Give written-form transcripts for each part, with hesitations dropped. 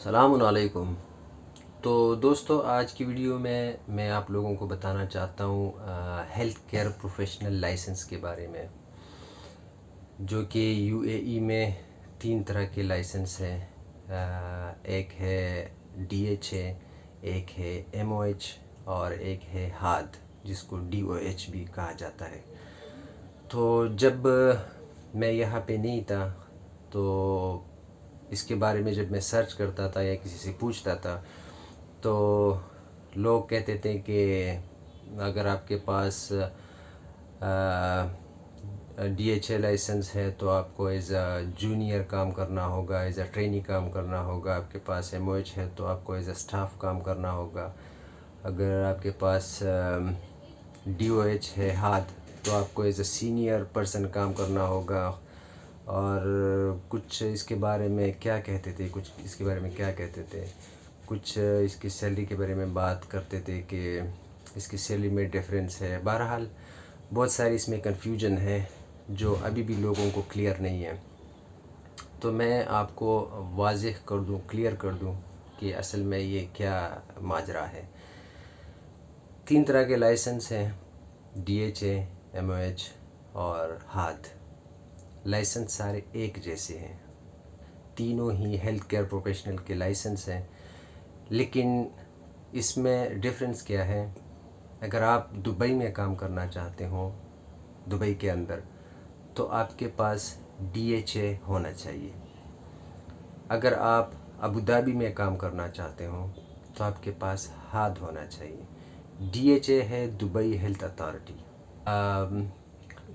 सलामुन अलैकुम। तो दोस्तों, आज की वीडियो में मैं आप लोगों को बताना चाहता हूँ हेल्थ केयर प्रोफेशनल लाइसेंस के बारे में, जो कि यूएई में 3 तरह के लाइसेंस हैं। एक है डीएचए, एक है एमओएच और एक है हाद, जिसको डीओएच भी कहा जाता है। तो जब मैं यहाँ पे नहीं था, तो इसके बारे में जब मैं सर्च करता था या किसी से पूछता था, तो लोग कहते थे कि अगर आपके पास डीएचए लाइसेंस है तो आपको एज अ जूनियर काम करना होगा, एज अ ट्रेनी काम करना होगा। आपके पास एमओएच है तो आपको एज अ स्टाफ काम करना होगा। अगर आपके पास डीओएच है हाथ, तो आपको एज अ सीनियर पर्सन काम करना होगा। और कुछ इसके बारे में क्या कहते थे, कुछ इसकी सैलरी के बारे में बात करते थे कि इसकी सैलरी में डिफरेंस है। बहरहाल बहुत सारी इसमें कन्फ्यूजन है जो अभी भी लोगों को क्लियर नहीं है। तो मैं आपको वाज़ेह कर दूं, क्लियर कर दूं कि असल में ये क्या माजरा है। 3 तरह के लाइसेंस हैं, डीएचए, एमओएच और हाद। लाइसेंस सारे एक जैसे हैं, तीनों ही हेल्थ केयर प्रोफेशनल के लाइसेंस हैं। लेकिन इसमें डिफरेंस क्या है? अगर आप दुबई में काम करना चाहते हो, दुबई के अंदर, तो आपके पास डीएचए होना चाहिए। अगर आप अबू धाबी में काम करना चाहते हो तो आपके पास हाद होना चाहिए। डीएचए है दुबई हेल्थ अथॉरिटी।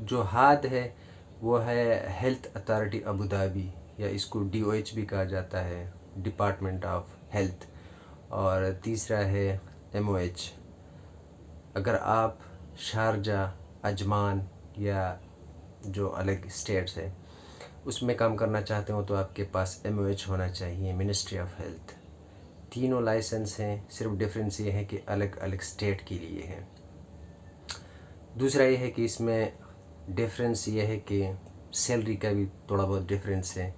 जो हाद है वो है हेल्थ अथॉरिटी अबू धाबी, या इसको डीओएच भी कहा जाता है, डिपार्टमेंट ऑफ हेल्थ। और तीसरा है एमओएच। अगर आप शारजा, अजमान या जो अलग स्टेट्स है उसमें काम करना चाहते हो तो आपके पास एमओएच होना चाहिए, मिनिस्ट्री ऑफ हेल्थ। तीनों लाइसेंस हैं, सिर्फ डिफरेंस ये है कि अलग अलग स्टेट के लिए हैं। दूसरा ये है कि इसमें डिफरेंस ये है कि सैलरी का भी थोड़ा बहुत डिफरेंस है।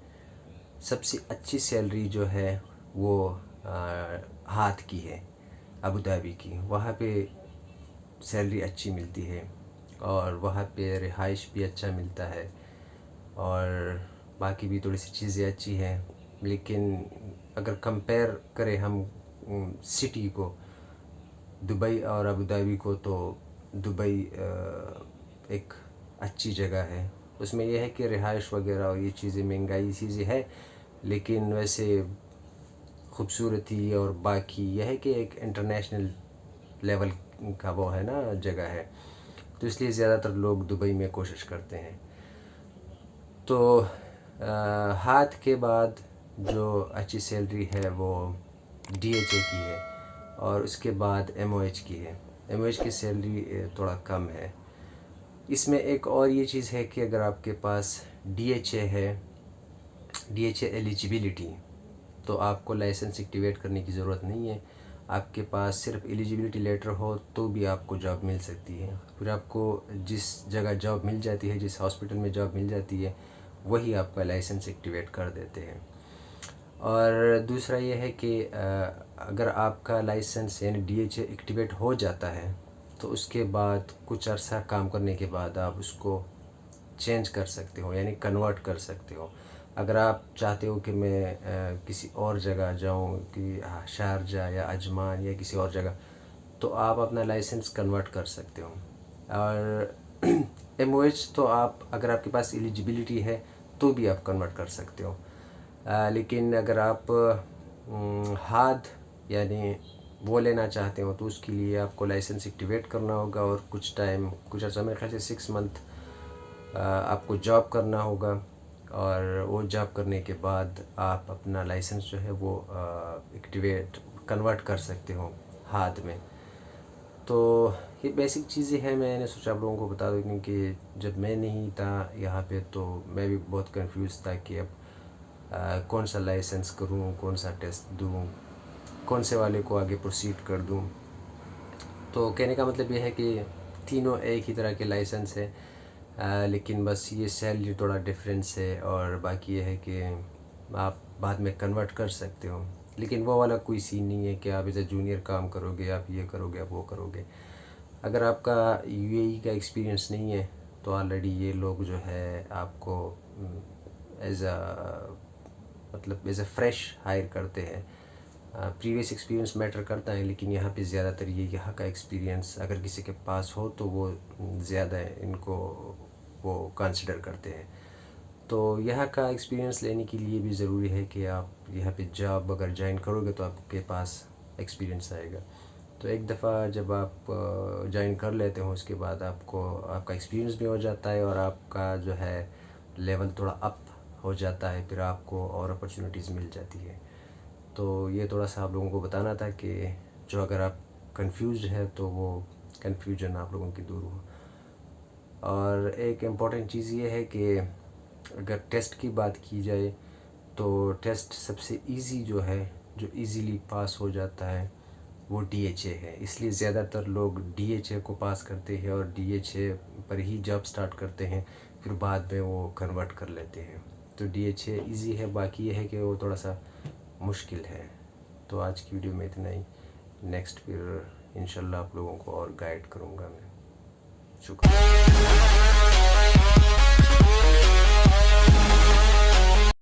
सबसे अच्छी सैलरी जो है वो हाथ की है, अबू धाबी की। वहाँ पे सैलरी अच्छी मिलती है और वहाँ पे रिहाइश भी अच्छा मिलता है और बाकी भी थोड़ी सी चीज़ें अच्छी हैं। लेकिन अगर कंपेयर करें हम सिटी को, दुबई और अबू धाबी को, तो दुबई एक अच्छी जगह है। उसमें यह है कि रिहाइश वगैरह और ये चीज़ें, महंगाई चीज़ें है, लेकिन वैसे खूबसूरती और बाकी यह है कि एक इंटरनेशनल लेवल का वो है ना, जगह है। तो इसलिए ज़्यादातर लोग दुबई में कोशिश करते हैं। तो हाथ के बाद जो अच्छी सैलरी है वो डीएचए की है और उसके बाद एमओएच की है। एमओएच की सैलरी थोड़ा कम है। इसमें एक और ये चीज़ है कि अगर आपके पास डीएचए है, डीएचए एलिजिबिलिटी, तो आपको लाइसेंस एक्टिवेट करने की ज़रूरत नहीं है। आपके पास सिर्फ एलिजिबिलिटी लेटर हो तो भी आपको जॉब मिल सकती है। फिर आपको जिस जगह जॉब मिल जाती है, जिस हॉस्पिटल में जॉब मिल जाती है, वही आपका लाइसेंस एक्टिवेट कर देते हैं। और दूसरा ये है कि अगर आपका लाइसेंस यानी डीएचए एक्टिवेट हो जाता है तो उसके बाद कुछ अर्सा काम करने के बाद आप उसको चेंज कर सकते हो, यानी कन्वर्ट कर सकते हो। अगर आप चाहते हो कि मैं किसी और जगह जाऊं, कि शारजा या अजमान या किसी और जगह, तो आप अपना लाइसेंस कन्वर्ट कर सकते हो। और एमओएच तो आप, अगर आपके पास एलिजिबिलिटी है तो भी आप कन्वर्ट कर सकते हो। लेकिन अगर आप हाद यानी वो लेना चाहते हो तो उसके लिए आपको लाइसेंस एक्टिवेट करना होगा और कुछ टाइम, कुछ अर्सा, मेरे ख्याल से 6 मंथ आपको जॉब करना होगा। और वो जॉब करने के बाद आप अपना लाइसेंस जो है वो एक्टिवेट, कन्वर्ट कर सकते हो हाथ में। तो ये बेसिक चीज़ें हैं, मैंने सोचा आप लोगों को बता दूँ, क्योंकि जब मैं नहीं था यहाँ पे तो मैं भी बहुत कंफ्यूज था कि अब कौन सा लाइसेंस करूँ, कौन सा टेस्ट दूँ, कौन से वाले को आगे प्रोसीड कर दूँ। तो कहने का मतलब ये है कि तीनों एक ही तरह के लाइसेंस है, लेकिन बस ये सैलरी थोड़ा डिफरेंस है और बाकी ये है कि आप बाद में कन्वर्ट कर सकते हो। लेकिन वो वाला कोई सीन नहीं है कि आप एज ए जूनियर काम करोगे, आप ये करोगे, आप वो करोगे। अगर आपका यूएई का एक्सपीरियंस नहीं है तो ऑलरेडी ये लोग जो है आपको एज अ मतलब एज अ फ्रेश हायर करते हैं। प्रीवियस एक्सपीरियंस मैटर करता है, लेकिन यहाँ पे ज़्यादातर ये यहाँ का एक्सपीरियंस अगर किसी के पास हो तो वो ज़्यादा इनको वो कंसिडर करते हैं। तो यहाँ का एक्सपीरियंस लेने के लिए भी ज़रूरी है कि आप यहाँ पे जॉब अगर ज्वाइन करोगे तो आपके पास एक्सपीरियंस आएगा। तो एक दफ़ा जब आप ज्वाइन कर लेते हो उसके बाद आपको आपका एक्सपीरियंस भी हो जाता है और आपका जो है लेवल थोड़ा अप हो जाता है, फिर आपको और अपॉर्चुनिटीज़ मिल जाती है। तो ये थोड़ा सा आप लोगों को बताना था कि जो अगर आप कंफ्यूज है तो वो कन्फ्यूजन आप लोगों की दूर हो। और एक इम्पॉर्टेंट चीज़ ये है कि अगर टेस्ट की बात की जाए तो टेस्ट सबसे इजी जो है, जो इजीली पास हो जाता है वो डीएचए है। इसलिए ज़्यादातर लोग डीएचए को पास करते हैं और डीएचए पर ही जॉब स्टार्ट करते हैं, फिर बाद में वो कन्वर्ट कर लेते हैं। तो डीएचए इजी है, बाकी ये है कि वो थोड़ा सा मुश्किल है। तो आज की वीडियो में इतना ही। नेक्स्ट फिर इंशाल्लाह आप लोगों को और गाइड करूँगा मैं। शुक्रिया।